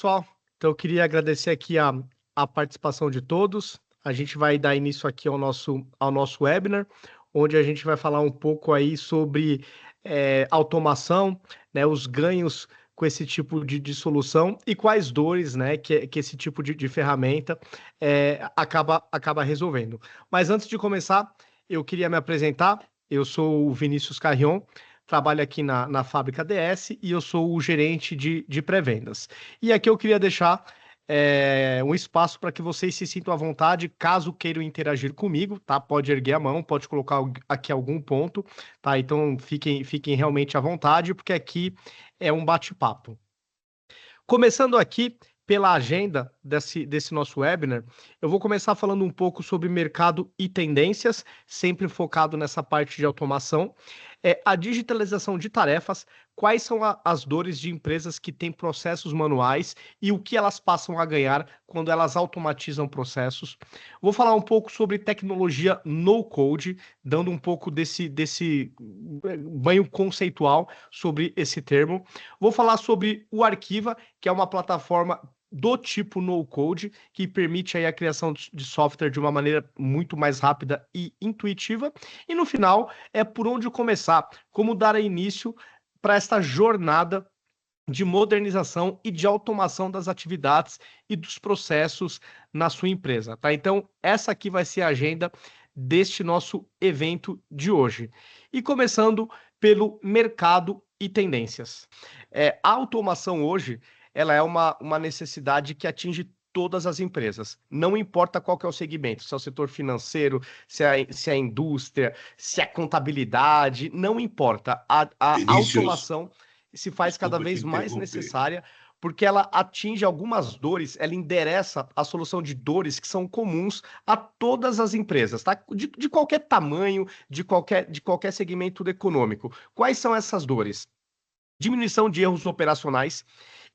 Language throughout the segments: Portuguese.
pessoal. Então, eu queria agradecer aqui a participação de todos. A gente vai dar início aqui ao nosso webinar, onde a gente vai falar um pouco aí sobre automação, né, os ganhos com esse tipo de solução e quais dores, né, que esse tipo de ferramenta acaba resolvendo. Mas antes de começar, eu queria me apresentar. Eu sou o Vinícius Carrion, trabalho aqui na Fábrica DS e eu sou o gerente de pré-vendas. E aqui eu queria deixar um espaço para que vocês se sintam à vontade, caso queiram interagir comigo, tá? Pode erguer a mão, pode colocar aqui algum ponto, tá? Então fiquem realmente à vontade, porque aqui é um bate-papo. Começando aqui pela agenda desse nosso webinar, eu vou começar falando um pouco sobre mercado e tendências, sempre focado nessa parte de automação. A digitalização de tarefas, quais são as dores de empresas que têm processos manuais e o que elas passam a ganhar quando elas automatizam processos. Vou falar um pouco sobre tecnologia no-code, dando um pouco desse banho conceitual sobre esse termo. Vou falar sobre o Arquiva, que é uma plataforma do tipo no-code, que permite aí a criação de software de uma maneira muito mais rápida e intuitiva. E no final, é por onde começar, como dar início para esta jornada de modernização e de automação das atividades e dos processos na sua empresa, tá? Então, essa aqui vai ser a agenda deste nosso evento de hoje. E começando pelo mercado e tendências. A automação hoje, ela é uma necessidade que atinge todas as empresas, não importa qual que é o segmento, se é o setor financeiro, se é a indústria, se é contabilidade, não importa. A Vinícius, automação se faz cada desculpa te vez mais interromper. necessária, porque ela atinge algumas dores, ela endereça a solução de dores que são comuns a todas as empresas, tá? De qualquer tamanho, de qualquer segmento econômico. Quais são essas dores? Diminuição de erros operacionais.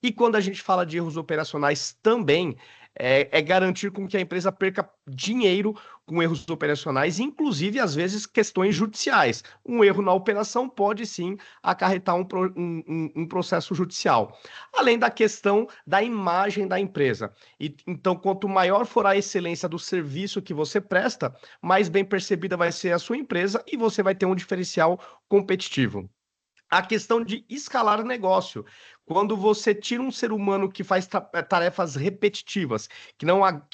E quando a gente fala de erros operacionais também, é garantir com que a empresa perca dinheiro com erros operacionais, inclusive, às vezes, questões judiciais. Um erro na operação pode, sim, acarretar um processo judicial. Além da questão da imagem da empresa. Então, quanto maior for a excelência do serviço que você presta, mais bem percebida vai ser a sua empresa e você vai ter um diferencial competitivo. A questão de escalar negócio. Quando você tira um ser humano que faz tarefas repetitivas, que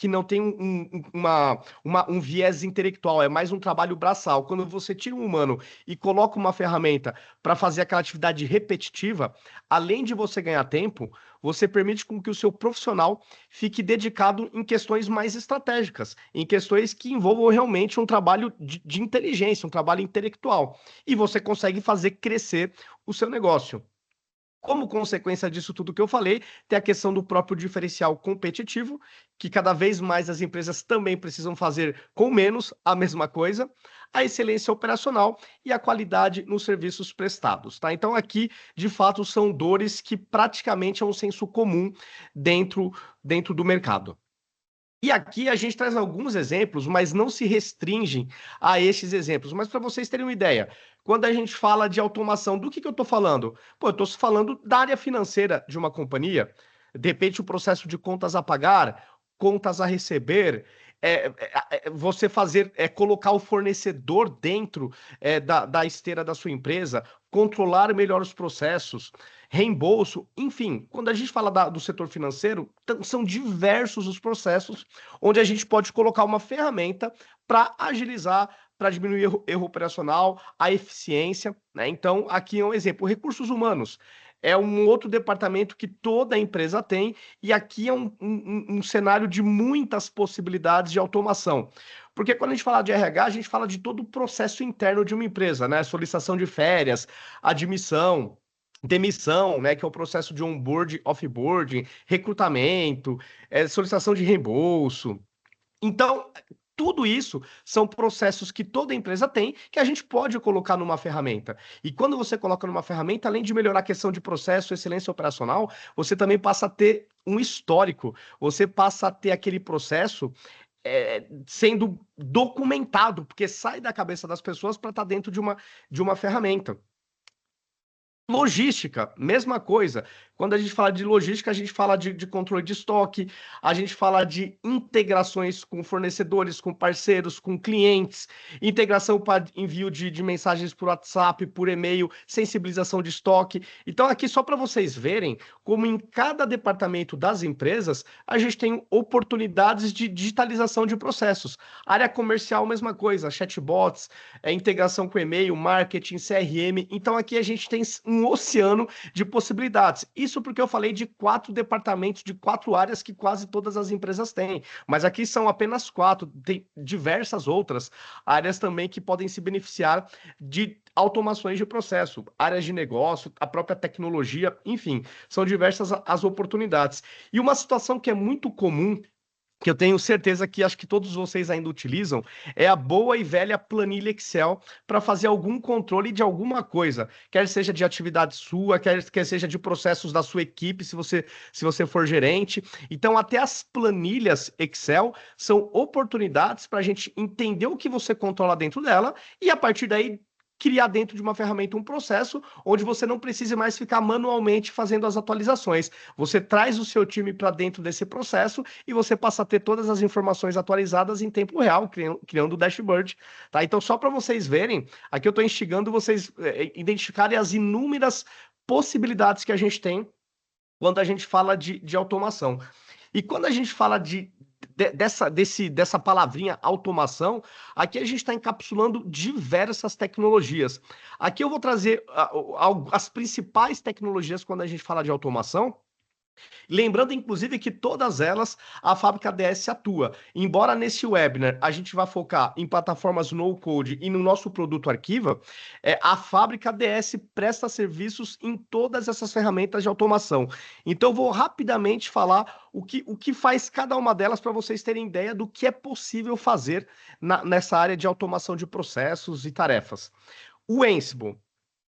não tem um viés intelectual, é mais um trabalho braçal. Quando você tira um humano e coloca uma ferramenta para fazer aquela atividade repetitiva, além de você ganhar tempo, você permite com que o seu profissional fique dedicado em questões mais estratégicas, em questões que envolvam realmente um trabalho de inteligência, um trabalho intelectual. E você consegue fazer crescer o seu negócio. Como consequência disso tudo que eu falei, tem a questão do próprio diferencial competitivo, que cada vez mais as empresas também precisam fazer com menos a mesma coisa, a excelência operacional e a qualidade nos serviços prestados, tá? Então aqui, de fato, são dores que praticamente é um senso comum dentro do mercado. E aqui a gente traz alguns exemplos, mas não se restringem a esses exemplos. Mas para vocês terem uma ideia, quando a gente fala de automação, do que eu estou falando? Pô, eu estou falando da área financeira de uma companhia, de repente o processo de contas a pagar, contas a receber, você colocar o fornecedor dentro da esteira da sua empresa, controlar melhor os processos, reembolso, enfim, quando a gente fala do setor financeiro, são diversos os processos onde a gente pode colocar uma ferramenta para agilizar, para diminuir erro operacional, a eficiência, né? Então, aqui é um exemplo. Recursos humanos é um outro departamento que toda empresa tem, e aqui é um cenário de muitas possibilidades de automação. Porque quando a gente fala de RH, a gente fala de todo o processo interno de uma empresa, né? Solicitação de férias, admissão, demissão, né, que é o processo de onboarding, offboarding, recrutamento, solicitação de reembolso. Então, tudo isso são processos que toda empresa tem que a gente pode colocar numa ferramenta. E quando você coloca numa ferramenta, além de melhorar a questão de processo, excelência operacional, você também passa a ter um histórico, você passa a ter aquele processo sendo documentado, porque sai da cabeça das pessoas para estar dentro de uma ferramenta. Logística, mesma coisa. Quando a gente fala de logística, a gente fala de controle de estoque, a gente fala de integrações com fornecedores, com parceiros, com clientes, integração para envio de mensagens por WhatsApp, por e-mail, sensibilização de estoque. Então, aqui só para vocês verem como em cada departamento das empresas a gente tem oportunidades de digitalização de processos. Área comercial, mesma coisa, chatbots, integração com e-mail, marketing, CRM. Então, aqui a gente tem um oceano de possibilidades. Isso porque eu falei de 4 departamentos, de 4 áreas que quase todas as empresas têm. Mas aqui são apenas 4, tem diversas outras áreas também que podem se beneficiar de automações de processo, áreas de negócio, a própria tecnologia, enfim, são diversas as oportunidades. E uma situação que é muito comum, que eu tenho certeza que acho que todos vocês ainda utilizam, é a boa e velha planilha Excel para fazer algum controle de alguma coisa, quer seja de atividade sua, quer seja de processos da sua equipe, se você for gerente. Então, até as planilhas Excel são oportunidades para a gente entender o que você controla dentro dela e, a partir daí, criar dentro de uma ferramenta um processo onde você não precise mais ficar manualmente fazendo as atualizações. Você traz o seu time para dentro desse processo e você passa a ter todas as informações atualizadas em tempo real, criando o dashboard, tá? Então, só para vocês verem, aqui eu estou instigando vocês identificarem as inúmeras possibilidades que a gente tem quando a gente fala de automação. E quando a gente fala dessa palavrinha automação, aqui a gente está encapsulando diversas tecnologias. Aqui eu vou trazer as principais tecnologias quando a gente fala de automação. Lembrando, inclusive, que todas elas a fábrica DS atua. Embora nesse webinar a gente vá focar em plataformas no-code e no nosso produto Arquiva, a fábrica DS presta serviços em todas essas ferramentas de automação. Então, eu vou rapidamente falar o que faz cada uma delas para vocês terem ideia do que é possível fazer nessa área de automação de processos e tarefas. O Ansible.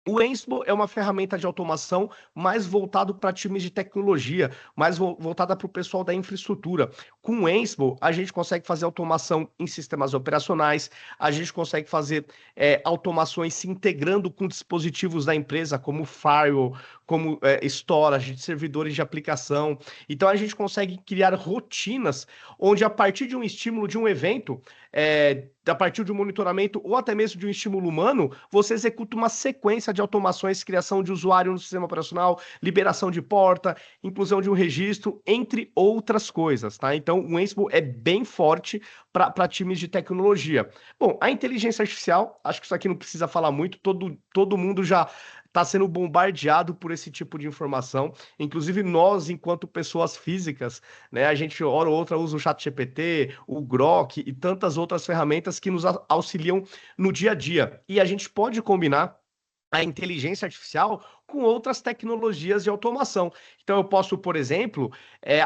O Ansible é uma ferramenta de automação mais voltado para times de tecnologia, mais voltada para o pessoal da infraestrutura. Com o Ansible, a gente consegue fazer automação em sistemas operacionais, a gente consegue fazer automações se integrando com dispositivos da empresa, como firewall, como storage, servidores de aplicação. Então, a gente consegue criar rotinas onde, a partir de um estímulo de um evento, a partir de um monitoramento ou até mesmo de um estímulo humano, você executa uma sequência de automações, criação de usuário no sistema operacional, liberação de porta, inclusão de um registro, entre outras coisas, tá? Então, o Ansible é bem forte para times de tecnologia. Bom, a inteligência artificial, acho que isso aqui não precisa falar muito, todo mundo já está sendo bombardeado por esse tipo de informação, inclusive nós, enquanto pessoas físicas, né, a gente, hora ou outra, usa o ChatGPT, o Grok e tantas outras ferramentas que nos auxiliam no dia a dia. E a gente pode combinar a inteligência artificial com outras tecnologias de automação. Então, eu posso, por exemplo,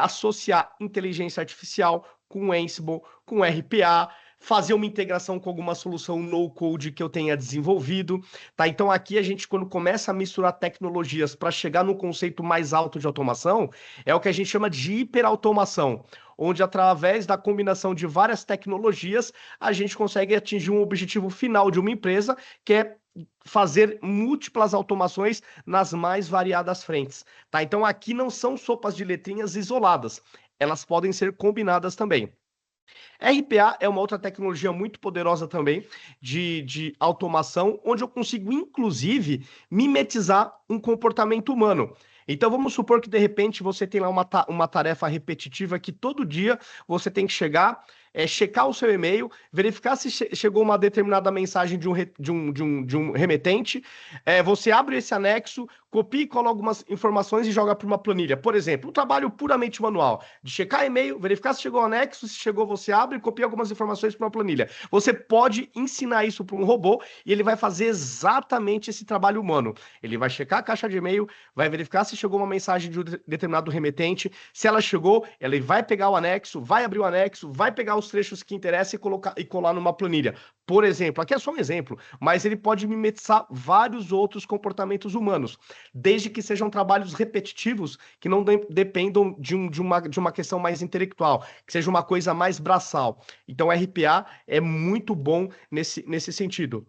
associar inteligência artificial com Ansible, com RPA, fazer uma integração com alguma solução no-code que eu tenha desenvolvido, tá? Então, aqui a gente, quando começa a misturar tecnologias para chegar no conceito mais alto de automação, é o que a gente chama de hiperautomação, onde, através da combinação de várias tecnologias, a gente consegue atingir um objetivo final de uma empresa, que é fazer múltiplas automações nas mais variadas frentes, tá? Então, aqui não são sopas de letrinhas isoladas, elas podem ser combinadas também. RPA é uma outra tecnologia muito poderosa também de automação, onde eu consigo, inclusive, mimetizar um comportamento humano. Então, vamos supor que, de repente, você tem lá uma tarefa repetitiva que todo dia você tem que checar o seu e-mail, verificar se chegou uma determinada mensagem de um remetente, você abre esse anexo, copia e cola algumas informações e joga para uma planilha. Por exemplo, um trabalho puramente manual, de checar e-mail, verificar se chegou o anexo, se chegou você abre e copia algumas informações para uma planilha. Você pode ensinar isso para um robô e ele vai fazer exatamente esse trabalho humano. Ele vai checar a caixa de e-mail, vai verificar se chegou uma mensagem de um determinado remetente, se ela chegou, ele vai pegar o anexo, vai abrir o anexo, vai pegar os trechos que interessam e colar numa planilha. Por exemplo, aqui é só um exemplo, mas ele pode mimetizar vários outros comportamentos humanos, desde que sejam trabalhos repetitivos que não dependam de uma questão mais intelectual, que seja uma coisa mais braçal. Então, RPA é muito bom nesse sentido.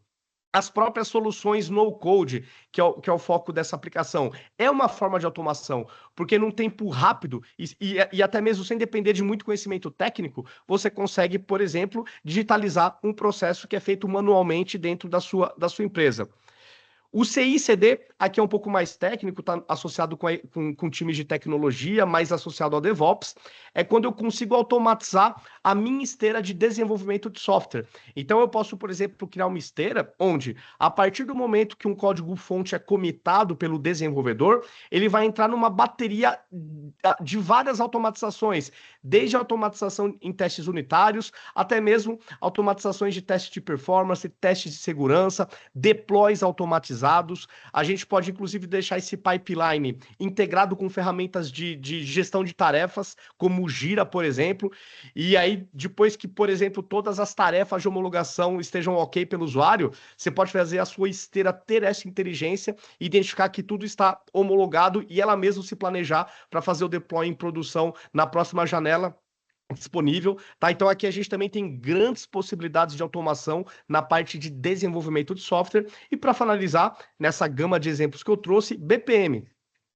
as próprias soluções no-code, que é o foco dessa aplicação, é uma forma de automação, porque num tempo rápido e até mesmo sem depender de muito conhecimento técnico, você consegue, por exemplo, digitalizar um processo que é feito manualmente dentro da sua empresa. O CI/CD aqui é um pouco mais técnico, está associado com times de tecnologia, mais associado ao DevOps. É quando eu consigo automatizar a minha esteira de desenvolvimento de software. Então, eu posso, por exemplo, criar uma esteira onde, a partir do momento que um código-fonte é comitado pelo desenvolvedor, ele vai entrar numa bateria de várias automatizações, desde a automatização em testes unitários, até mesmo automatizações de teste de performance, testes de segurança, deploys automatizados. A gente pode, inclusive, deixar esse pipeline integrado com ferramentas de gestão de tarefas, como o Gira, por exemplo. E aí, depois que, por exemplo, todas as tarefas de homologação estejam ok pelo usuário, você pode fazer a sua esteira ter essa inteligência, identificar que tudo está homologado e ela mesma se planejar para fazer o deploy em produção na próxima janela disponível, tá? Então aqui a gente também tem grandes possibilidades de automação na parte de desenvolvimento de software. E para finalizar, nessa gama de exemplos que eu trouxe, BPM,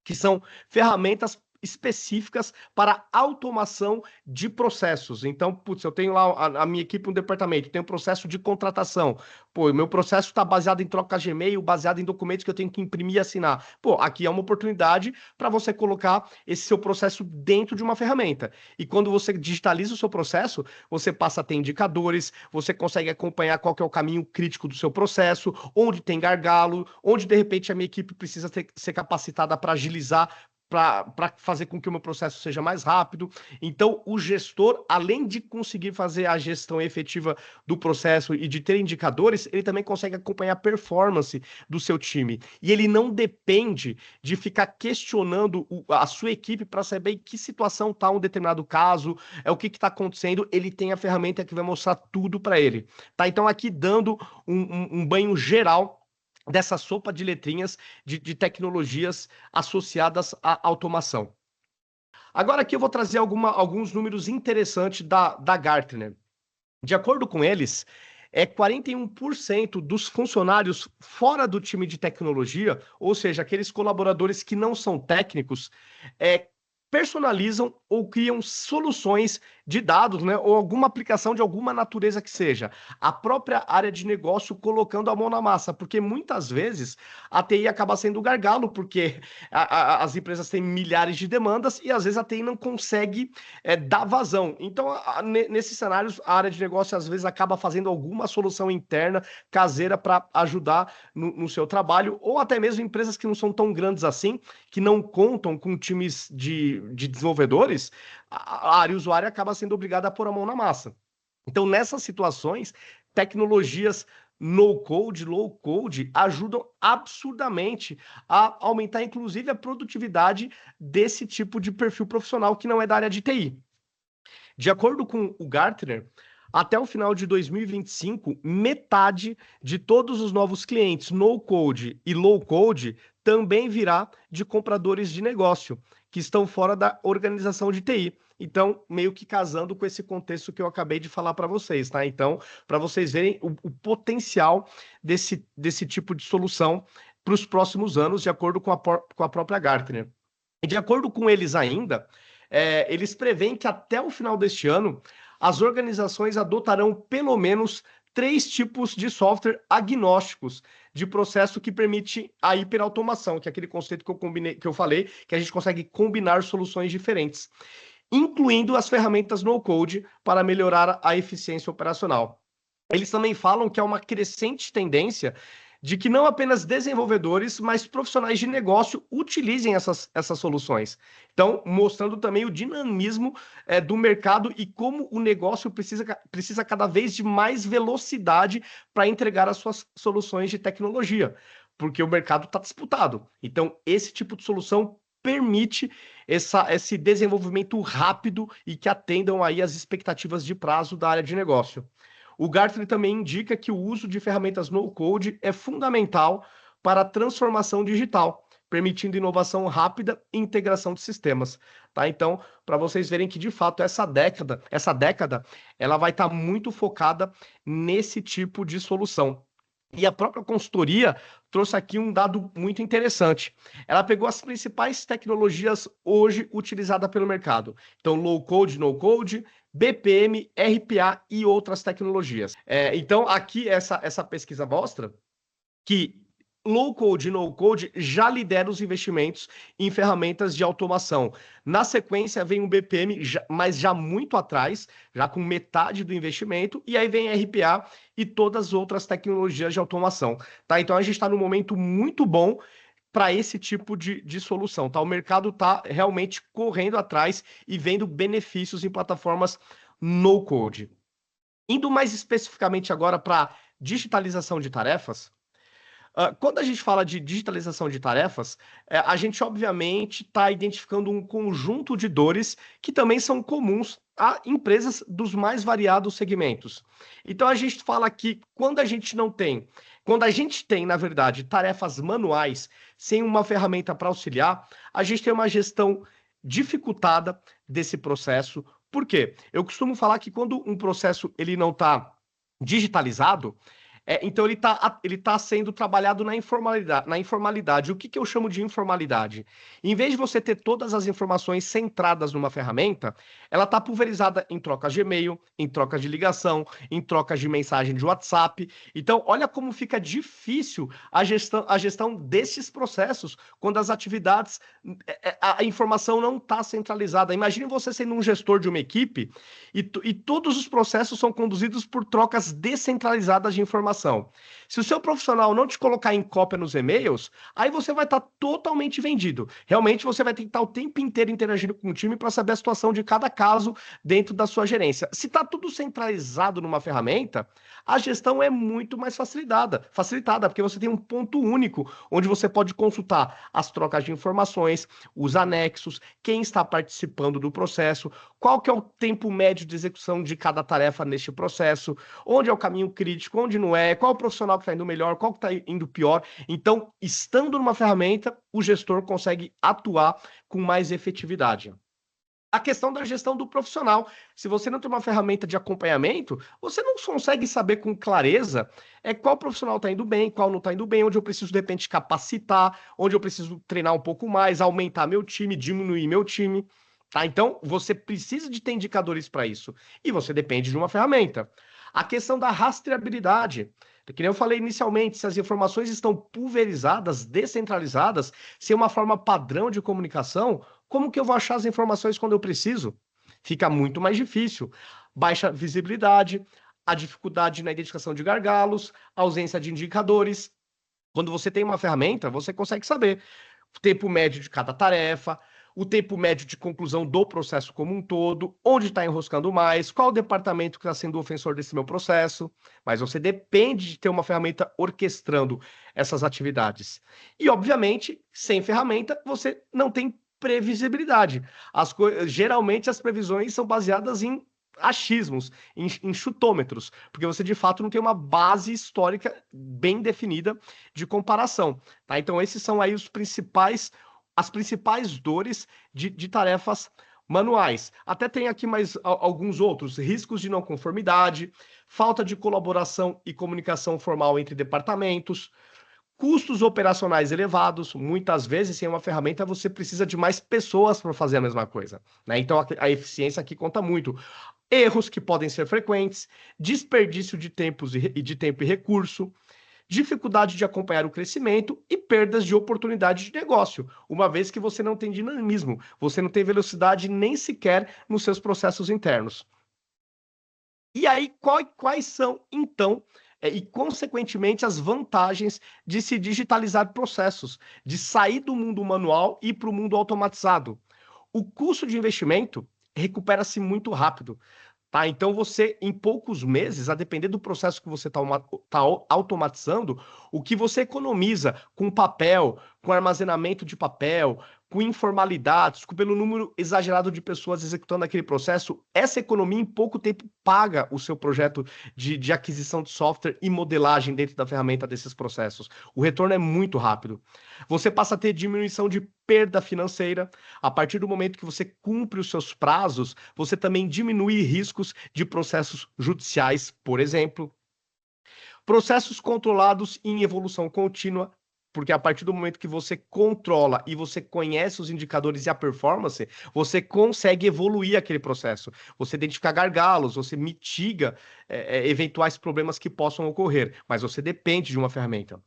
que são ferramentas específicas para automação de processos. Então, putz, eu tenho lá a minha equipe, um departamento, tem um processo de contratação. Pô, o meu processo está baseado em trocas de e-mail, baseado em documentos que eu tenho que imprimir e assinar. Pô, aqui é uma oportunidade para você colocar esse seu processo dentro de uma ferramenta. E quando você digitaliza o seu processo, você passa a ter indicadores, você consegue acompanhar qual que é o caminho crítico do seu processo, onde tem gargalo, onde de repente a minha equipe precisa ser capacitada para agilizar, para fazer com que o meu processo seja mais rápido. Então, o gestor, além de conseguir fazer a gestão efetiva do processo e de ter indicadores, ele também consegue acompanhar a performance do seu time. E ele não depende de ficar questionando a sua equipe para saber em que situação está um determinado caso, o que está acontecendo. Ele tem a ferramenta que vai mostrar tudo para ele. Tá? Então, aqui dando um banho geral dessa sopa de letrinhas de tecnologias associadas à automação. Agora aqui eu vou trazer alguns números interessantes da Gartner. De acordo com eles, 41% dos funcionários fora do time de tecnologia, ou seja, aqueles colaboradores que não são técnicos, personalizam ou criam soluções de dados, né, ou alguma aplicação de alguma natureza que seja. A própria área de negócio colocando a mão na massa, porque muitas vezes a TI acaba sendo o gargalo, porque as empresas têm milhares de demandas e às vezes a TI não consegue dar vazão. Então, nesses cenários, a área de negócio às vezes acaba fazendo alguma solução interna, caseira, para ajudar no seu trabalho, ou até mesmo empresas que não são tão grandes assim, que não contam com times de desenvolvedores, a área usuária acaba sendo obrigada a pôr a mão na massa. Então, nessas situações, tecnologias no-code, low-code ajudam absurdamente a aumentar, inclusive, a produtividade desse tipo de perfil profissional que não é da área de TI. De acordo com o Gartner, até o final de 2025, metade de todos os novos clientes no-code e low-code também virá de compradores de negócio, que estão fora da organização de TI. Então, meio que casando com esse contexto que eu acabei de falar para vocês, tá? Então, para vocês verem o potencial desse tipo de solução para os próximos anos, de acordo com a própria Gartner. E de acordo com eles ainda, eles preveem que até o final deste ano, as organizações adotarão pelo menos 3 tipos de software agnósticos de processo que permite a hiperautomação, que é aquele conceito que eu falei, que a gente consegue combinar soluções diferentes, incluindo as ferramentas no-code para melhorar a eficiência operacional. Eles também falam que há uma crescente tendência de que não apenas desenvolvedores, mas profissionais de negócio utilizem essas soluções. Então, mostrando também o dinamismo do mercado e como o negócio precisa cada vez de mais velocidade para entregar as suas soluções de tecnologia, porque o mercado está disputado. Então, esse tipo de solução permite esse desenvolvimento rápido e que atendam aí as expectativas de prazo da área de negócio. O Gartner também indica que o uso de ferramentas no-code é fundamental para a transformação digital, permitindo inovação rápida e integração de sistemas. Tá? Então, para vocês verem que, de fato, essa década, ela vai estar muito focada nesse tipo de solução. E a própria consultoria trouxe aqui um dado muito interessante. Ela pegou as principais tecnologias hoje utilizadas pelo mercado. Então, low code, no code, BPM, RPA e outras tecnologias. Então, aqui essa pesquisa mostra que low code e no code já lidera os investimentos em ferramentas de automação. Na sequência vem o BPM, mas já muito atrás, já com metade do investimento, e aí vem RPA e todas as outras tecnologias de automação. Tá? Então a gente está num momento muito bom para esse tipo de solução. Tá? O mercado está realmente correndo atrás e vendo benefícios em plataformas no code. Indo mais especificamente agora para digitalização de tarefas, quando a gente fala de digitalização de tarefas, a gente obviamente está identificando um conjunto de dores que também são comuns a empresas dos mais variados segmentos. Então a gente fala que quando a gente tem, na verdade, tarefas manuais sem uma ferramenta para auxiliar, a gente tem uma gestão dificultada desse processo. Por quê? Eu costumo falar que quando um processo ele não está digitalizado, então ele tá sendo trabalhado na informalidade. Na informalidade. O que, que eu chamo de informalidade? Em vez de você ter todas as informações centradas numa ferramenta, ela está pulverizada em trocas de e-mail, em trocas de ligação, em trocas de mensagem de WhatsApp. Então, olha como fica difícil a gestão desses processos quando as atividades, a informação não está centralizada. Imagine você sendo um gestor de uma equipe e todos os processos são conduzidos por trocas descentralizadas de informação. Se o seu profissional não te colocar em cópia nos e-mails, aí você vai estar totalmente vendido. Realmente você vai ter que estar o tempo inteiro interagindo com o time para saber a situação de cada caso dentro da sua gerência. Se está tudo centralizado numa ferramenta, a gestão é muito mais facilitada, porque você tem um ponto único onde você pode consultar as trocas de informações, os anexos, quem está participando do processo, qual que é o tempo médio de execução de cada tarefa neste processo, onde é o caminho crítico, onde não é, qual o profissional que está indo melhor, qual que está indo pior. Então, estando numa ferramenta, o gestor consegue atuar com mais efetividade. A questão da gestão do profissional. Se você não tem uma ferramenta de acompanhamento, você não consegue saber com clareza qual profissional está indo bem, qual não está indo bem, onde eu preciso, de repente, capacitar, onde eu preciso treinar um pouco mais, aumentar meu time, diminuir meu time. Tá? Então, você precisa de ter indicadores para isso. E você depende de uma ferramenta. A questão da rastreabilidade. Que nem eu falei inicialmente, se as informações estão pulverizadas, descentralizadas, sem uma forma padrão de comunicação, como que eu vou achar as informações quando eu preciso? Fica muito mais difícil. Baixa visibilidade, a dificuldade na identificação de gargalos, ausência de indicadores. Quando você tem uma ferramenta, você consegue saber o tempo médio de cada tarefa, o tempo médio de conclusão do processo como um todo, onde está enroscando mais, qual o departamento que está sendo o ofensor desse meu processo. Mas você depende de ter uma ferramenta orquestrando essas atividades. E, obviamente, sem ferramenta, você não tem previsibilidade. Geralmente, as previsões são baseadas em achismos, em chutômetros, porque você de fato não tem uma base histórica bem definida de comparação. Tá? Então, esses são aí as principais dores de tarefas manuais. Até tem aqui mais alguns outros: riscos de não conformidade, falta de colaboração e comunicação formal entre departamentos, custos operacionais elevados. Muitas vezes, sem uma ferramenta, você precisa de mais pessoas para fazer a mesma coisa. Né? Então, a eficiência aqui conta muito. Erros que podem ser frequentes, desperdício de tempo e recurso, dificuldade de acompanhar o crescimento e perdas de oportunidade de negócio, uma vez que você não tem dinamismo, você não tem velocidade nem sequer nos seus processos internos. E aí, quais são, então, e consequentemente, as vantagens de se digitalizar processos, de sair do mundo manual e ir para o mundo automatizado? O custo de investimento recupera-se muito rápido. Tá? Então você, em poucos meses, a depender do processo que você está automatizando, o que você economiza com papel, com armazenamento de papel, com informalidades, pelo número exagerado de pessoas executando aquele processo, essa economia em pouco tempo paga o seu projeto de aquisição de software e modelagem dentro da ferramenta desses processos. O retorno é muito rápido. Você passa a ter diminuição de perda financeira. A partir do momento que você cumpre os seus prazos, você também diminui riscos de processos judiciais, por exemplo. Processos controlados em evolução contínua, porque a partir do momento que você controla e você conhece os indicadores e a performance, você consegue evoluir aquele processo. Você identifica gargalos, você mitiga eventuais problemas que possam ocorrer, mas você depende de uma ferramenta.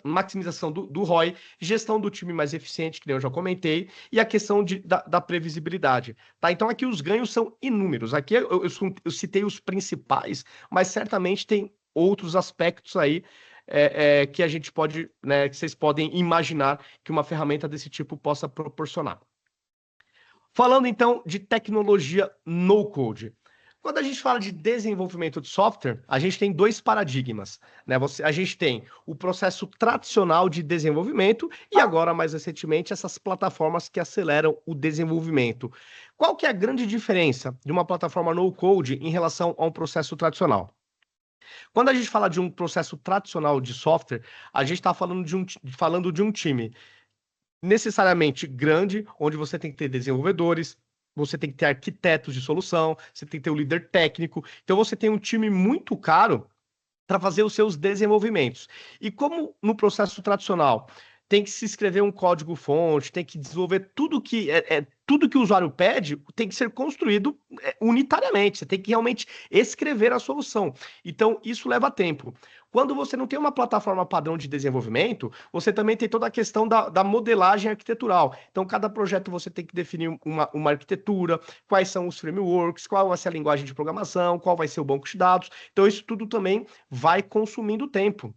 Maximização do ROI, gestão do time mais eficiente, que nem eu já comentei, e a questão da previsibilidade. Tá? Então, aqui os ganhos são inúmeros. Aqui eu citei os principais, mas certamente tem outros aspectos aí que a gente pode, né, que vocês podem imaginar que uma ferramenta desse tipo possa proporcionar. Falando então de tecnologia no-code. Quando a gente fala de desenvolvimento de software, a gente tem dois paradigmas, né? A gente tem o processo tradicional de desenvolvimento e agora, mais recentemente, essas plataformas que aceleram o desenvolvimento. Qual que é a grande diferença de uma plataforma no-code em relação a um processo tradicional? Quando a gente fala de um processo tradicional de software, a gente está falando de um time necessariamente grande, onde você tem que ter desenvolvedores, você tem que ter arquitetos de solução, você tem que ter o líder técnico. Então você tem um time muito caro para fazer os seus desenvolvimentos. E como no processo tradicional tem que se escrever um código-fonte, tem que desenvolver tudo que o usuário pede, tem que ser construído unitariamente. Você tem que realmente escrever a solução. Então, isso leva tempo. Quando você não tem uma plataforma padrão de desenvolvimento, você também tem toda a questão da modelagem arquitetural. Então, cada projeto você tem que definir uma arquitetura, quais são os frameworks, qual vai ser a linguagem de programação, qual vai ser o banco de dados. Então, isso tudo também vai consumindo tempo.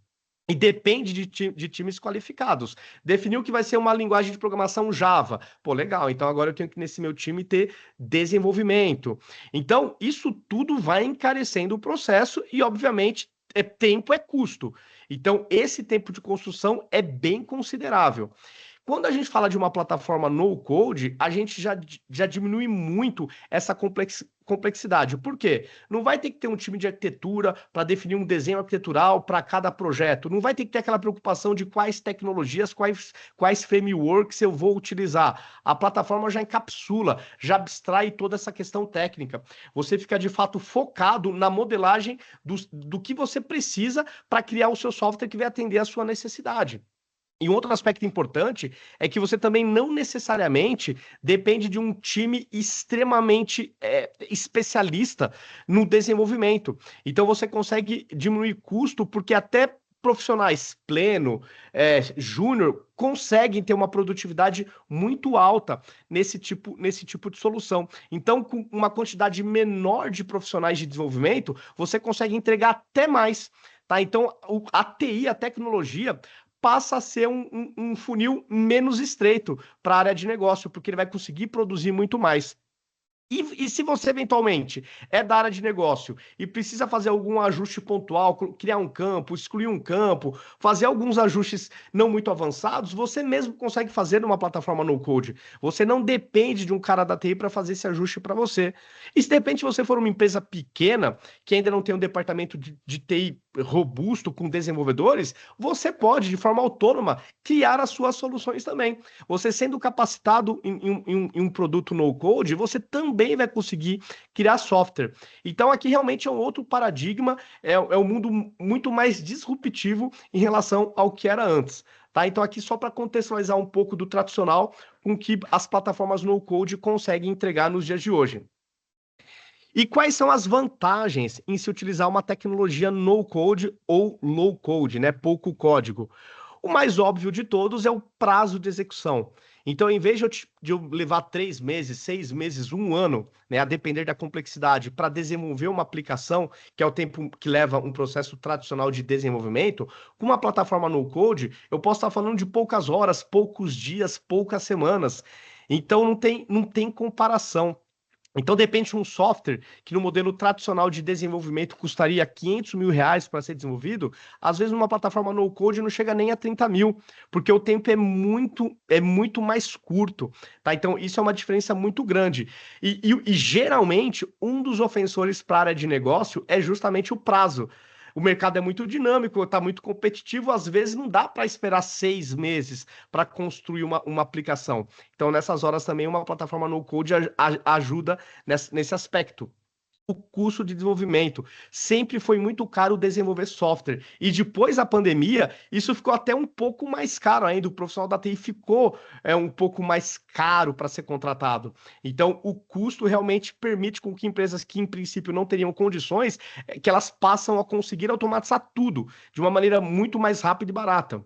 E depende de times qualificados. Definiu que vai ser uma linguagem de programação Java. Pô, legal. Então agora eu tenho que, nesse meu time, ter desenvolvimento. Então, isso tudo vai encarecendo o processo e, obviamente, tempo é custo. Então, esse tempo de construção é bem considerável. Quando a gente fala de uma plataforma no-code, a gente já diminui muito essa complexidade. Por quê? Não vai ter que ter um time de arquitetura para definir um desenho arquitetural para cada projeto. Não vai ter que ter aquela preocupação de quais tecnologias, quais frameworks eu vou utilizar. A plataforma já encapsula, já abstrai toda essa questão técnica. Você fica, de fato, focado na modelagem do que você precisa para criar o seu software que vai atender à sua necessidade. E um outro aspecto importante é que você também não necessariamente depende de um time extremamente especialista no desenvolvimento. Então você consegue diminuir custo porque até profissionais pleno, júnior, conseguem ter uma produtividade muito alta nesse tipo de solução. Então, com uma quantidade menor de profissionais de desenvolvimento, você consegue entregar até mais. Tá? Então, a TI, a tecnologia, passa a ser um funil menos estreito para a área de negócio, porque ele vai conseguir produzir muito mais. E se você eventualmente é da área de negócio e precisa fazer algum ajuste pontual, criar um campo, excluir um campo, fazer alguns ajustes não muito avançados, você mesmo consegue fazer numa plataforma no-code. Você não depende de um cara da TI para fazer esse ajuste para você. E se de repente você for uma empresa pequena, que ainda não tem um departamento de TI robusto com desenvolvedores, você pode, de forma autônoma, criar as suas soluções também. Você sendo capacitado em um produto no-code, você também vai conseguir criar software. Então, aqui realmente é um outro paradigma, é um mundo muito mais disruptivo em relação ao que era antes. Tá? Então, aqui só para contextualizar um pouco do tradicional com que as plataformas no-code conseguem entregar nos dias de hoje. E quais são as vantagens em se utilizar uma tecnologia no-code ou low-code, né? Pouco código? O mais óbvio de todos é o prazo de execução. Então, em vez de eu levar 3 meses, 6 meses, um ano, né, a depender da complexidade, para desenvolver uma aplicação, que é o tempo que leva um processo tradicional de desenvolvimento, com uma plataforma no-code, eu posso estar falando de poucas horas, poucos dias, poucas semanas. Então, não tem comparação. Então, depende de um software que no modelo tradicional de desenvolvimento custaria R$ 500 mil para ser desenvolvido, às vezes numa plataforma no-code não chega nem a 30 mil, porque o tempo é muito mais curto, tá? Então, isso é uma diferença muito grande. E geralmente, um dos ofensores para a área de negócio é justamente o prazo. O mercado é muito dinâmico, está muito competitivo, às vezes não dá para esperar 6 meses para construir uma aplicação. Então, nessas horas também, uma plataforma no-code ajuda nesse aspecto. o custo de desenvolvimento. Sempre foi muito caro desenvolver software. E depois da pandemia, isso ficou até um pouco mais caro ainda. O profissional da TI ficou um pouco mais caro para ser contratado. Então, o custo realmente permite com que empresas que, em princípio, não teriam condições, que elas passam a conseguir automatizar tudo de uma maneira muito mais rápida e barata.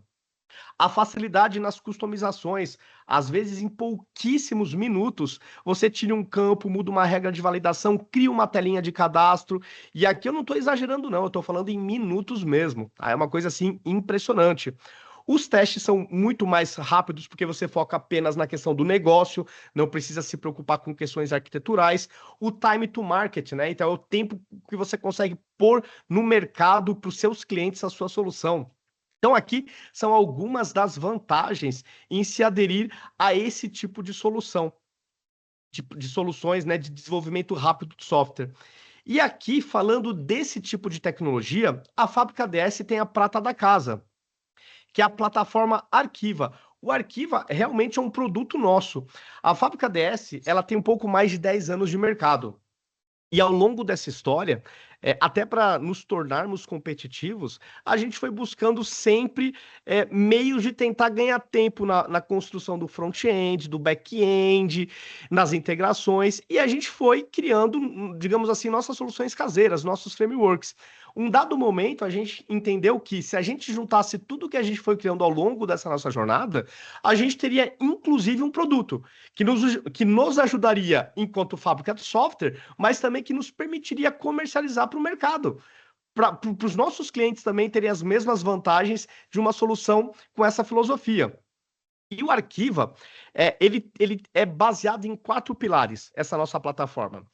A facilidade nas customizações, às vezes em pouquíssimos minutos, você tira um campo, muda uma regra de validação, cria uma telinha de cadastro, e aqui eu não estou exagerando não, eu estou falando em minutos mesmo, tá? É uma coisa assim impressionante. Os testes são muito mais rápidos porque você foca apenas na questão do negócio, não precisa se preocupar com questões arquiteturais. O time to market, né? Então é o tempo que você consegue pôr no mercado para os seus clientes a sua solução. Então, aqui são algumas das vantagens em se aderir a esse tipo de solução, de soluções, né, de desenvolvimento rápido de software. E aqui, falando desse tipo de tecnologia, a Fábrica DS tem a prata da casa, que é a plataforma Arquiva. O Arquiva realmente é um produto nosso. A Fábrica DS, ela tem um pouco mais de 10 anos de mercado. E ao longo dessa história, até para nos tornarmos competitivos, a gente foi buscando sempre meios de tentar ganhar tempo na construção do front-end, do back-end, nas integrações, e a gente foi criando, digamos assim, nossas soluções caseiras, nossos frameworks. Um dado momento, a gente entendeu que se a gente juntasse tudo que a gente foi criando ao longo dessa nossa jornada, a gente teria inclusive um produto que nos ajudaria enquanto fábrica de software, mas também que nos permitiria comercializar para o mercado. Para os nossos clientes também terem as mesmas vantagens de uma solução com essa filosofia. E o Arquiva, ele é baseado em 4 pilares, essa nossa plataforma.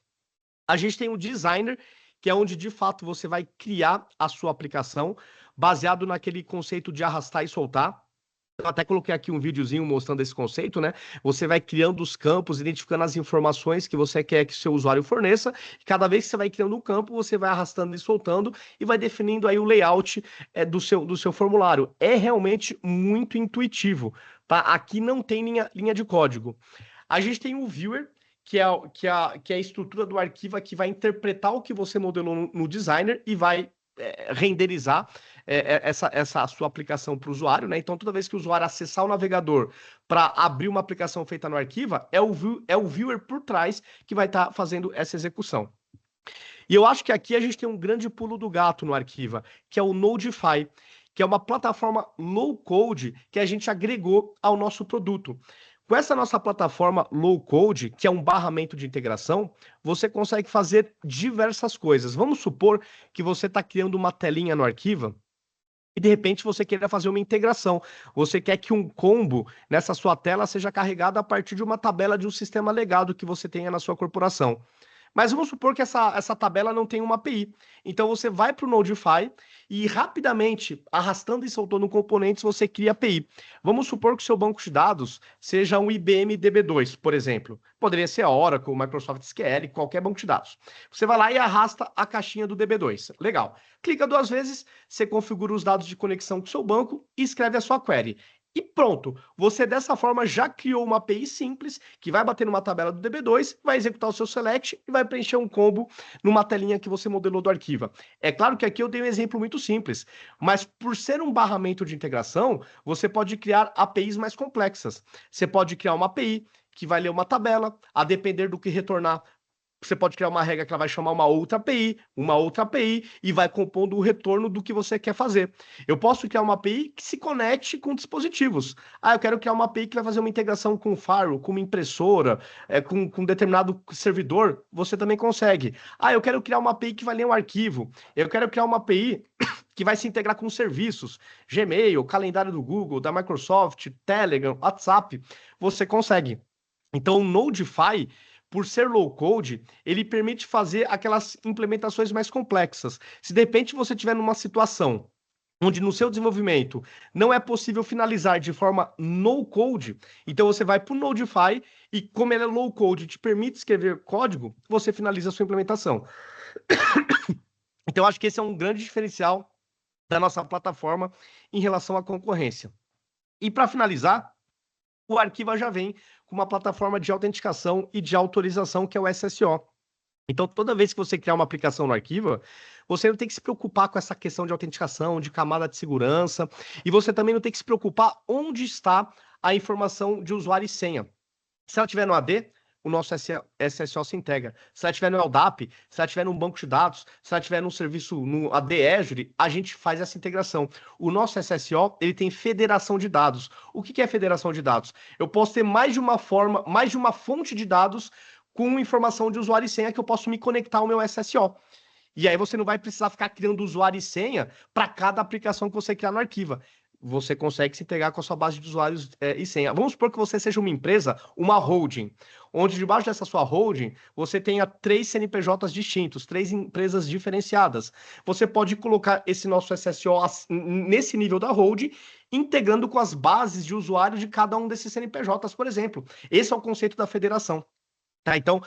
A gente tem o designer, que é onde de fato você vai criar a sua aplicação, baseado naquele conceito de arrastar e soltar. Eu até coloquei aqui um videozinho mostrando esse conceito, né? Você vai criando os campos, identificando as informações que você quer que seu usuário forneça, e cada vez que você vai criando um campo, você vai arrastando e soltando e vai definindo aí o layout do seu formulário. É realmente muito intuitivo, tá? Aqui não tem linha de código. A gente tem o viewer, que é a estrutura do arquivo que vai interpretar o que você modelou no designer e vai renderizar essa sua aplicação para o usuário, né? Então, toda vez que o usuário acessar o navegador para abrir uma aplicação feita no Arquiva, é o viewer por trás que vai estar fazendo essa execução. E eu acho que aqui a gente tem um grande pulo do gato no Arquiva, que é o Nodify, que é uma plataforma low code que a gente agregou ao nosso produto. Com essa nossa plataforma low code, que é um barramento de integração, você consegue fazer diversas coisas. Vamos supor que você está criando uma telinha no Arquiva e de repente você queira fazer uma integração. Você quer que um combo nessa sua tela seja carregado a partir de uma tabela de um sistema legado que você tenha na sua corporação. Mas vamos supor que essa tabela não tem uma API. Então você vai para o Nodify e rapidamente, arrastando e soltando componentes, você cria API. Vamos supor que o seu banco de dados seja um IBM DB2, por exemplo. Poderia ser a Oracle, Microsoft SQL, qualquer banco de dados. Você vai lá e arrasta a caixinha do DB2. Legal. Clica 2 vezes, você configura os dados de conexão com o seu banco e escreve a sua query. E pronto, você dessa forma já criou uma API simples que vai bater numa tabela do DB2, vai executar o seu select e vai preencher um combo numa telinha que você modelou do Arquiva. É claro que aqui eu dei um exemplo muito simples, mas por ser um barramento de integração, você pode criar APIs mais complexas. Você pode criar uma API que vai ler uma tabela, a depender do que retornar. Você pode criar uma regra que ela vai chamar uma outra API, e vai compondo o retorno do que você quer fazer. Eu posso criar uma API que se conecte com dispositivos. Eu quero criar uma API que vai fazer uma integração com firewall, com uma impressora, com determinado servidor. Você também consegue. Eu quero criar uma API que vai ler um arquivo. Eu quero criar uma API que vai se integrar com serviços, Gmail, calendário do Google, da Microsoft, Telegram, WhatsApp. Você consegue. Então, o Nodify, por ser low code, ele permite fazer aquelas implementações mais complexas. Se de repente você estiver numa situação onde no seu desenvolvimento não é possível finalizar de forma no code, então você vai para o Nodify e, como ele é low code, te permite escrever código, você finaliza a sua implementação. Então, acho que esse é um grande diferencial da nossa plataforma em relação à concorrência. E para finalizar, o Arquiva já vem com uma plataforma de autenticação e de autorização, que é o SSO. Então, toda vez que você criar uma aplicação no Arquiva, você não tem que se preocupar com essa questão de autenticação, de camada de segurança, e você também não tem que se preocupar onde está a informação de usuário e senha. Se ela estiver no AD, o nosso SSO se integra. Se ela estiver no LDAP, se ela estiver num banco de dados, se ela estiver num serviço no AD Azure, a gente faz essa integração. O nosso SSO, ele tem federação de dados. O que é federação de dados? Eu posso ter mais de uma forma, mais de uma fonte de dados com informação de usuário e senha que eu posso me conectar ao meu SSO. E aí você não vai precisar ficar criando usuário e senha para cada aplicação que você criar no Arquiva. Você consegue se integrar com a sua base de usuários e senha. Vamos supor que você seja uma empresa, uma holding, onde debaixo dessa sua holding você tenha 3 CNPJs distintos, 3 empresas diferenciadas. Você pode colocar esse nosso SSO nesse nível da holding, integrando com as bases de usuário de cada um desses CNPJs, por exemplo. Esse é o conceito da federação. Tá? Então,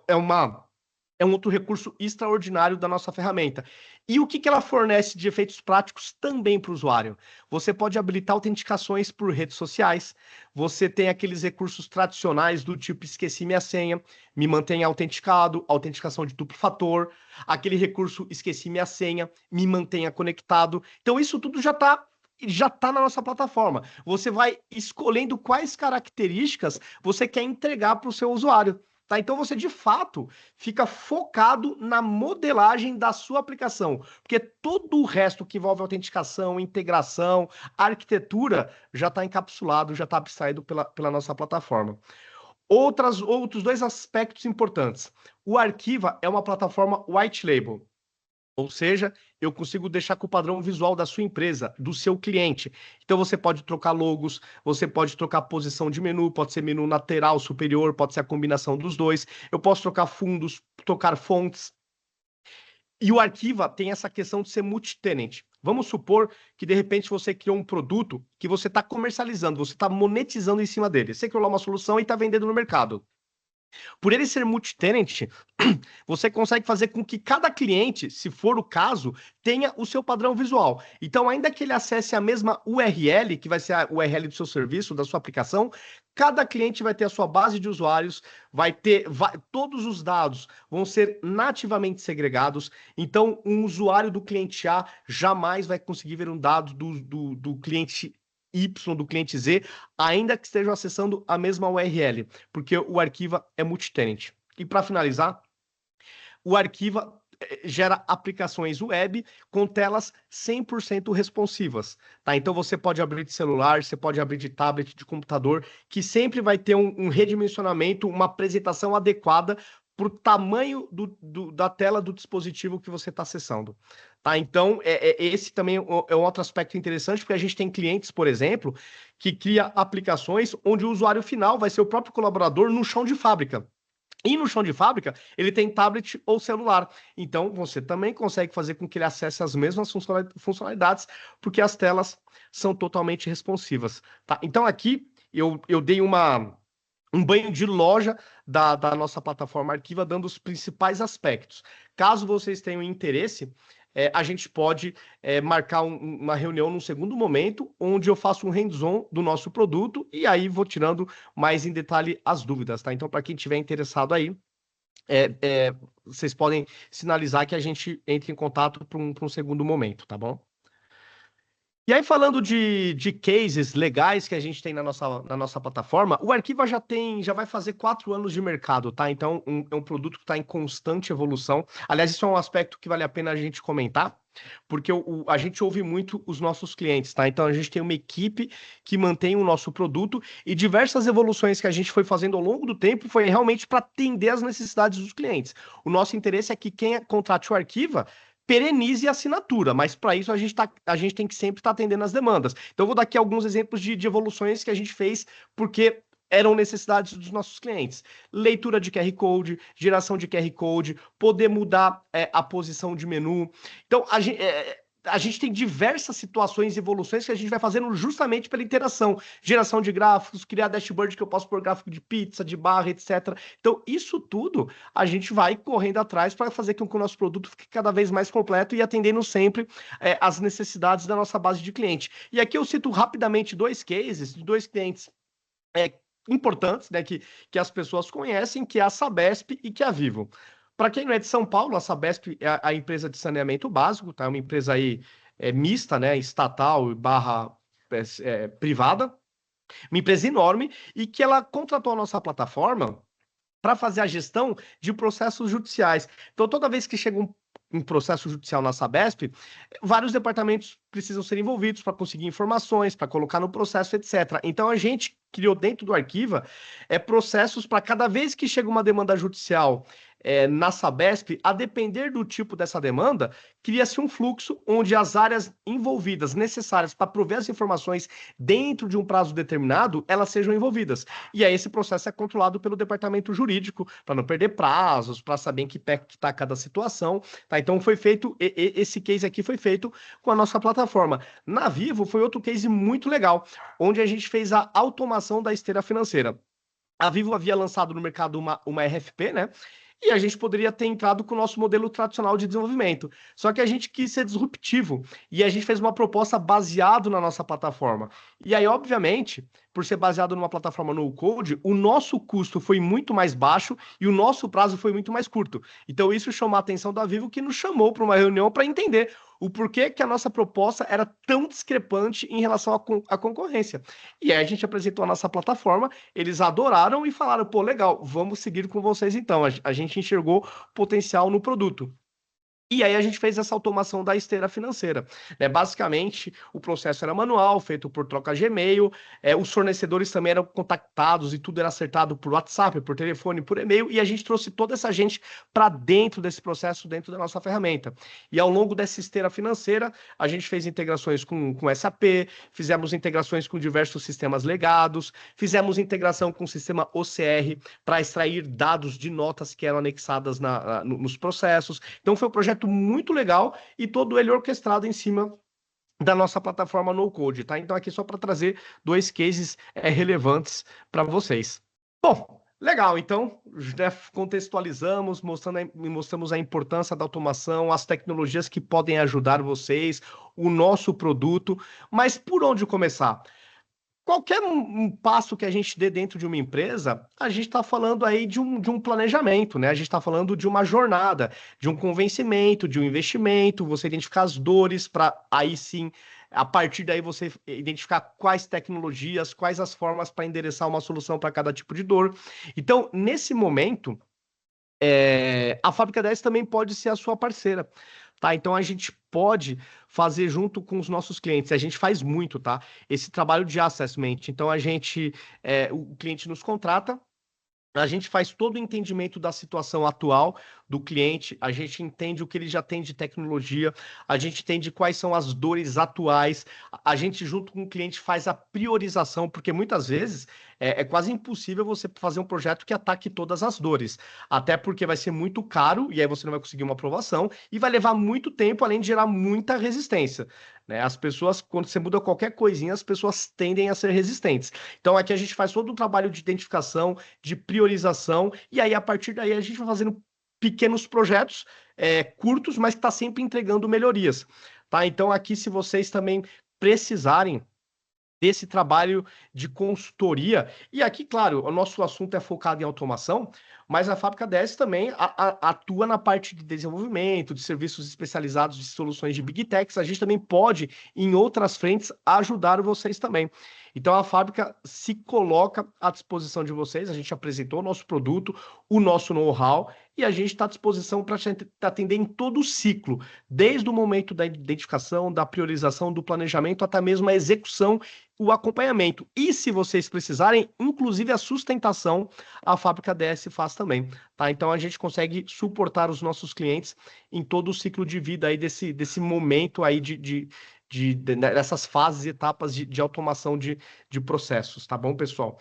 é um outro recurso extraordinário da nossa ferramenta. E o que ela fornece de efeitos práticos também para o usuário? Você pode habilitar autenticações por redes sociais, você tem aqueles recursos tradicionais do tipo esqueci minha senha, me mantenha autenticado, autenticação de duplo fator, aquele recurso esqueci minha senha, me mantenha conectado. Então, isso tudo já está na nossa plataforma. Você vai escolhendo quais características você quer entregar para o seu usuário. Tá? Então você de fato fica focado na modelagem da sua aplicação, porque todo o resto que envolve autenticação, integração, arquitetura já está encapsulado, já está abstraído pela nossa plataforma. Outros dois aspectos importantes. O Arquiva é uma plataforma white label. Ou seja, eu consigo deixar com o padrão visual da sua empresa, do seu cliente. Então você pode trocar logos, você pode trocar posição de menu, pode ser menu lateral, superior, pode ser a combinação dos dois. Eu posso trocar fundos, trocar fontes. E o Arquiva tem essa questão de ser multi-tenant. Vamos supor que de repente você criou um produto que você está comercializando, você está monetizando em cima dele. Você criou lá uma solução e está vendendo no mercado. Por ele ser multi-tenant, você consegue fazer com que cada cliente, se for o caso, tenha o seu padrão visual. Então, ainda que ele acesse a mesma URL, que vai ser a URL do seu serviço, da sua aplicação, cada cliente vai ter a sua base de usuários, todos os dados vão ser nativamente segregados. Então, um usuário do cliente A jamais vai conseguir ver um dado do cliente Y, do cliente Z, ainda que estejam acessando a mesma URL, porque o Arquiva é multi-tenant. E para finalizar, o Arquiva gera aplicações web com telas 100% responsivas, tá? Então você pode abrir de celular, você pode abrir de tablet, de computador, que sempre vai ter um redimensionamento, uma apresentação adequada para o tamanho da tela do dispositivo que você está acessando. Tá? Então, esse também é um outro aspecto interessante, porque a gente tem clientes, por exemplo, que cria aplicações onde o usuário final vai ser o próprio colaborador no chão de fábrica. E no chão de fábrica, ele tem tablet ou celular. Então, você também consegue fazer com que ele acesse as mesmas funcionalidades, porque as telas são totalmente responsivas. Tá? Então, aqui eu dei um banho de loja da nossa plataforma Arquiva, dando os principais aspectos. Caso vocês tenham interesse, a gente pode marcar uma reunião num segundo momento, onde eu faço um hands-on do nosso produto e aí vou tirando mais em detalhe as dúvidas, tá? Então, para quem tiver interessado aí, vocês podem sinalizar que a gente entre em contato para um segundo momento, tá bom? E aí, falando de cases legais que a gente tem na nossa plataforma, o Arquiva já vai fazer 4 anos de mercado, tá? Então, é um produto que está em constante evolução. Aliás, isso é um aspecto que vale a pena a gente comentar, porque a gente ouve muito os nossos clientes, tá? Então, a gente tem uma equipe que mantém o nosso produto e diversas evoluções que a gente foi fazendo ao longo do tempo foi realmente para atender as necessidades dos clientes. O nosso interesse é que quem contrate o Arquiva perenize a assinatura, mas para isso a gente tem que sempre estar atendendo as demandas. Então, eu vou dar aqui alguns exemplos de evoluções que a gente fez, porque eram necessidades dos nossos clientes. Leitura de QR Code, geração de QR Code, poder mudar a posição de menu. Então, a gente tem diversas situações e evoluções que a gente vai fazendo justamente pela interação. Geração de gráficos, criar dashboard que eu posso pôr gráfico de pizza, de barra, etc. Então, isso tudo a gente vai correndo atrás para fazer com que o nosso produto fique cada vez mais completo e atendendo sempre as necessidades da nossa base de cliente. E aqui eu cito rapidamente 2 cases de 2 clientes importantes, né, que as pessoas conhecem, que é a Sabesp e que é a Vivo. Para quem não é de São Paulo, a Sabesp é a empresa de saneamento básico, tá? É uma empresa aí mista, né? Estatal barra privada, uma empresa enorme, e que ela contratou a nossa plataforma para fazer a gestão de processos judiciais. Então, toda vez que chega um processo judicial na Sabesp, vários departamentos precisam ser envolvidos para conseguir informações, para colocar no processo, etc. Então, a gente criou dentro do Arquiva processos para cada vez que chega uma demanda judicial na Sabesp, a depender do tipo dessa demanda, cria-se um fluxo onde as áreas envolvidas necessárias para prover as informações dentro de um prazo determinado, elas sejam envolvidas. E aí esse processo é controlado pelo departamento jurídico, para não perder prazos, para saber em que pé que está cada situação. Tá? Então foi feito, esse case aqui foi feito com a nossa plataforma. Na Vivo foi outro case muito legal, onde a gente fez a automação da esteira financeira. A Vivo havia lançado no mercado uma RFP, né? E a gente poderia ter entrado com o nosso modelo tradicional de desenvolvimento. Só que a gente quis ser disruptivo e a gente fez uma proposta baseado na nossa plataforma. E aí, obviamente, por ser baseado numa plataforma no code, o nosso custo foi muito mais baixo e o nosso prazo foi muito mais curto. Então, isso chamou a atenção da Vivo, que nos chamou para uma reunião para entender o porquê que a nossa proposta era tão discrepante em relação à concorrência. E aí a gente apresentou a nossa plataforma, eles adoraram e falaram, pô, legal, vamos seguir com vocês então. A gente enxergou potencial no produto. E aí a gente fez essa automação da esteira financeira. Né? Basicamente, o processo era manual, feito por troca de e-mail, os fornecedores também eram contactados e tudo era acertado por WhatsApp, por telefone, por e-mail, e a gente trouxe toda essa gente para dentro desse processo, dentro da nossa ferramenta. E ao longo dessa esteira financeira, a gente fez integrações com SAP, fizemos integrações com diversos sistemas legados, fizemos integração com o sistema OCR para extrair dados de notas que eram anexadas nos processos. Então foi um projeto muito legal e todo ele orquestrado em cima da nossa plataforma no code, tá? Então aqui só para trazer dois cases relevantes para vocês. Bom, legal, então já contextualizamos, mostramos a importância da automação, as tecnologias que podem ajudar vocês, o nosso produto, mas por onde começar? Qualquer um passo que a gente dê dentro de uma empresa, a gente está falando aí de um planejamento, né? A gente está falando de uma jornada, de um convencimento, de um investimento, você identificar as dores para aí sim, a partir daí você identificar quais tecnologias, quais as formas para endereçar uma solução para cada tipo de dor. Então, nesse momento, a Fábrica 10 também pode ser a sua parceira, tá? Então a gente pode fazer junto com os nossos clientes. A gente faz muito, tá? Esse trabalho de assessment. Então o cliente nos contrata. A gente faz todo o entendimento da situação atual do cliente, a gente entende o que ele já tem de tecnologia, a gente entende quais são as dores atuais, a gente, junto com o cliente, faz a priorização, porque muitas vezes é quase impossível você fazer um projeto que ataque todas as dores, até porque vai ser muito caro e aí você não vai conseguir uma aprovação e vai levar muito tempo, além de gerar muita resistência. Né? As pessoas, quando você muda qualquer coisinha, as pessoas tendem a ser resistentes. Então, aqui a gente faz todo um trabalho de identificação, de priorização, e aí, a partir daí, a gente vai fazendo pequenos projetos curtos, mas que está sempre entregando melhorias. Tá? Então, aqui, se vocês também precisarem desse trabalho de consultoria. E aqui, claro, o nosso assunto é focado em automação, mas a Fábrica 10 também atua na parte de desenvolvimento, de serviços especializados de soluções de Big Techs. A gente também pode, em outras frentes, ajudar vocês também. Então, a fábrica se coloca à disposição de vocês. A gente apresentou o nosso produto, o nosso know-how, e a gente está à disposição para atender em todo o ciclo, desde o momento da identificação, da priorização, do planejamento, até mesmo a execução, o acompanhamento. E se vocês precisarem, inclusive a sustentação, a Fábrica DS faz também. Tá? Então, a gente consegue suportar os nossos clientes em todo o ciclo de vida aí desse momento aí dessas fases e etapas de automação de processos, tá bom, pessoal?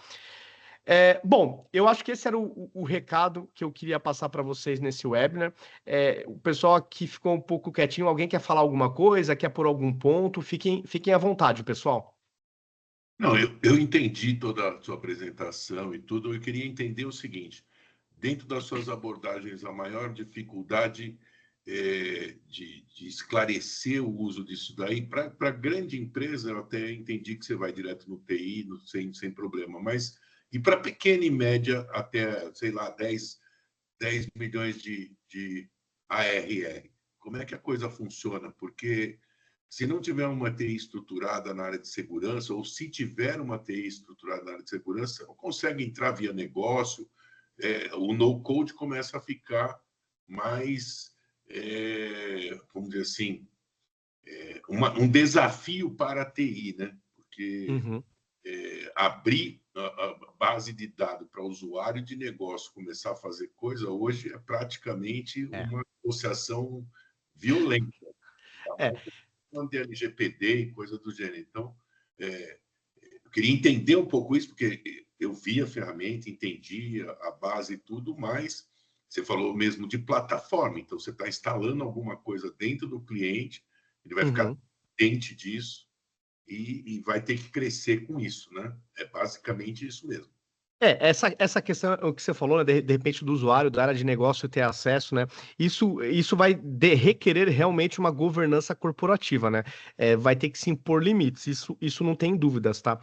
Bom, eu acho que esse era o recado que eu queria passar para vocês nesse webinar. O pessoal aqui ficou um pouco quietinho. Alguém quer falar alguma coisa? Quer pôr algum ponto? Fiquem à vontade, pessoal. Não, eu entendi toda a sua apresentação e tudo. Eu queria entender o seguinte: dentro das suas abordagens, a maior dificuldade de esclarecer o uso disso daí, para grande empresa, eu até entendi que você vai direto no TI, sem problema, mas e para pequena e média, até, sei lá, 10 10 milhões de ARR. Como é que a coisa funciona? Porque se não tiver uma TI estruturada na área de segurança, ou se tiver uma TI estruturada na área de segurança, você não consegue entrar via negócio, o no-code começa a ficar mais, vamos dizer assim, um desafio para a TI, né? Porque Uhum. abrir a base de dados para usuário de negócio começar a fazer coisa hoje é praticamente É. uma negociação violenta. É, Falando de LGPD e coisa do gênero. Então, eu queria entender um pouco isso, porque eu vi a ferramenta, entendi a base e tudo, mas você falou mesmo de plataforma. Então, você está instalando alguma coisa dentro do cliente, ele vai ficar uhum. ciente disso e vai ter que crescer com isso, né? É basicamente isso mesmo. Essa questão, o que você falou, né, de repente, do usuário, da área de negócio ter acesso, né? Isso vai requerer realmente uma governança corporativa, né? Vai ter que se impor limites, isso não tem dúvidas, tá?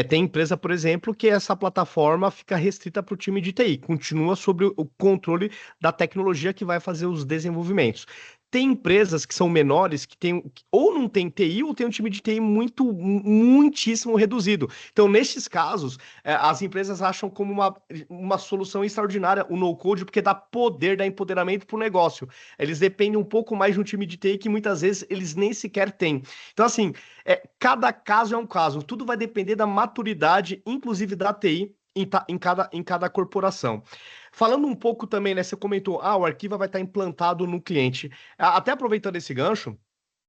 Tem empresa, por exemplo, que essa plataforma fica restrita para o time de TI, continua sob o controle da tecnologia que vai fazer os desenvolvimentos. Tem empresas que são menores, que tem, ou não tem TI, ou tem um time de TI muitíssimo reduzido. Então, nesses casos, as empresas acham como uma solução extraordinária o no-code, porque dá poder, dá empoderamento para o negócio. Eles dependem um pouco mais de um time de TI que muitas vezes eles nem sequer têm. Então, assim, cada caso é um caso. Tudo vai depender da maturidade, inclusive da TI, em cada corporação. Falando um pouco também, né? Você comentou, o arquivo vai estar implantado no cliente. Até aproveitando esse gancho,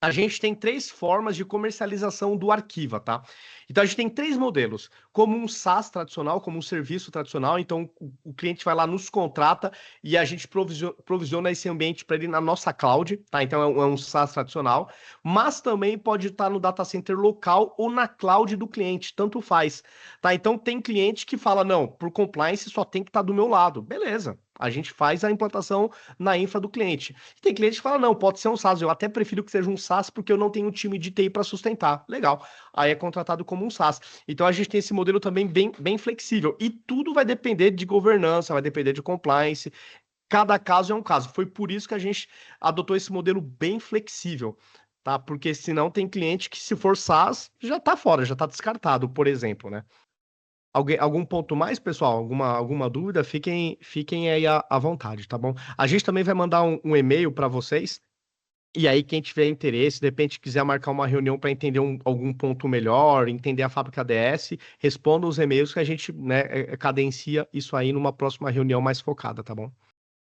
a gente tem três formas de comercialização do Arquiva, tá? Então a gente tem três modelos, como um SaaS tradicional, como um serviço tradicional. Então o cliente vai lá, nos contrata e a gente provisiona esse ambiente para ele na nossa cloud, tá? Então é um SaaS tradicional, mas também pode estar no data center local ou na cloud do cliente, tanto faz, tá? Então tem cliente que fala, não, por compliance só tem que estar do meu lado. Beleza, a gente faz a implantação na infra do cliente. E tem cliente que fala, não, pode ser um SaaS, eu até prefiro que seja um SaaS porque eu não tenho um time de TI para sustentar. Legal, aí é contratado como um SaaS. Então a gente tem esse modelo também bem flexível. E tudo vai depender de governança, vai depender de compliance. Cada caso é um caso. Foi por isso que a gente adotou esse modelo bem flexível, tá? Porque senão tem cliente que, se for SaaS, já está fora, já está descartado, por exemplo, né? Algum ponto mais, pessoal? Alguma dúvida? Fiquem aí à vontade, tá bom? A gente também vai mandar um e-mail para vocês. E aí, quem tiver interesse, de repente quiser marcar uma reunião para entender algum ponto melhor, entender a fábrica DS, responda os e-mails que a gente, né, cadencia isso aí numa próxima reunião mais focada, tá bom?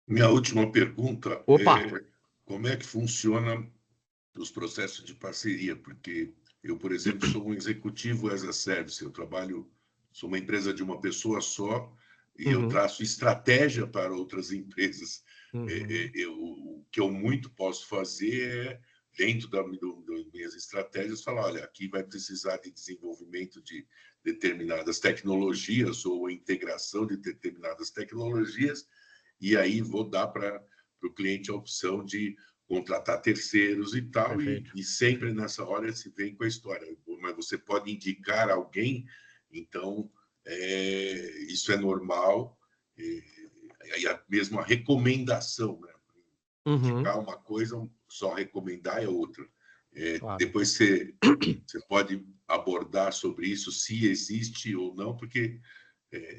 Minha última pergunta Opa! é como é que funciona os processos de parceria? Porque eu, por exemplo, sou um executivo as a service, eu trabalho, sou uma empresa de uma pessoa só e eu Uhum, traço estratégia para outras empresas. uhum, O que eu muito posso fazer é, dentro das minhas estratégias, falar, olha, aqui vai precisar de desenvolvimento de determinadas tecnologias ou integração de determinadas tecnologias, e aí vou dar para o cliente a opção de contratar terceiros e tal, perfeito, e sempre perfeito. nessa hora se vem com a história. Mas você pode indicar alguém, então isso é normal, e a mesma recomendação, né? Uhum, Indicar uma coisa, só recomendar é outra. claro. Depois você pode abordar sobre isso, se existe ou não, porque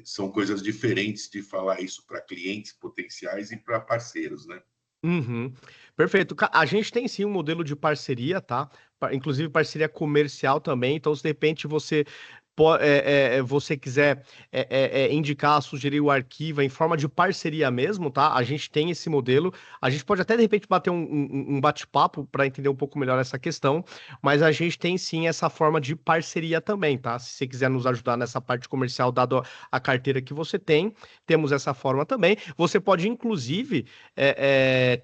são coisas diferentes de falar isso para clientes potenciais e para parceiros, né? Uhum. Perfeito. A gente tem sim um modelo de parceria, tá? Inclusive parceria comercial também. Então, se de repente você quiser indicar, sugerir o arquivo em forma de parceria mesmo, tá? A gente tem esse modelo. A gente pode até de repente bater um bate-papo para entender um pouco melhor essa questão, mas a gente tem sim essa forma de parceria também, tá? Se você quiser nos ajudar nessa parte comercial, dado a carteira que você tem, temos essa forma também. Você pode, inclusive,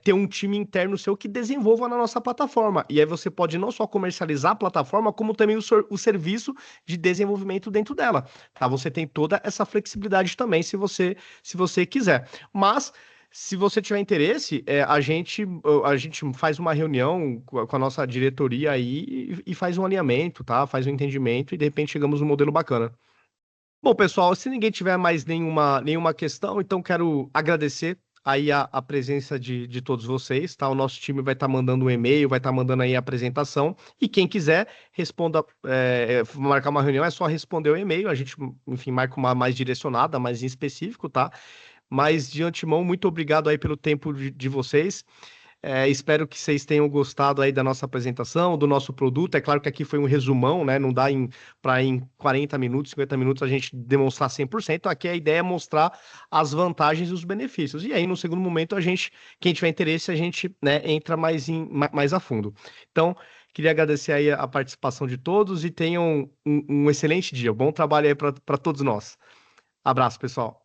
ter um time interno seu que desenvolva na nossa plataforma. E aí você pode não só comercializar a plataforma, como também o serviço de desenvolvimento dentro dela, tá? Você tem toda essa flexibilidade também, se você quiser. Mas se você tiver interesse, a gente faz uma reunião com a nossa diretoria aí e faz um alinhamento, tá? Faz um entendimento e de repente chegamos num modelo bacana. Bom, pessoal, se ninguém tiver mais nenhuma questão, então quero agradecer aí a presença de todos vocês, tá? O nosso time vai estar mandando um e-mail, vai estar mandando aí a apresentação, e quem quiser, responda, marcar uma reunião, é só responder o e-mail, a gente, enfim, marca uma mais direcionada, mais em específico, tá? Mas, de antemão, muito obrigado aí pelo tempo de vocês. Espero que vocês tenham gostado aí da nossa apresentação, do nosso produto. É claro que aqui foi um resumão, né? Não dá para em 40 minutos, 50 minutos a gente demonstrar 100%. Aqui a ideia é mostrar as vantagens e os benefícios. E aí, no segundo momento, quem tiver interesse, a gente, né, entra mais a fundo. Então, queria agradecer aí a participação de todos e tenham um excelente dia. Bom trabalho aí para todos nós. Abraço, pessoal.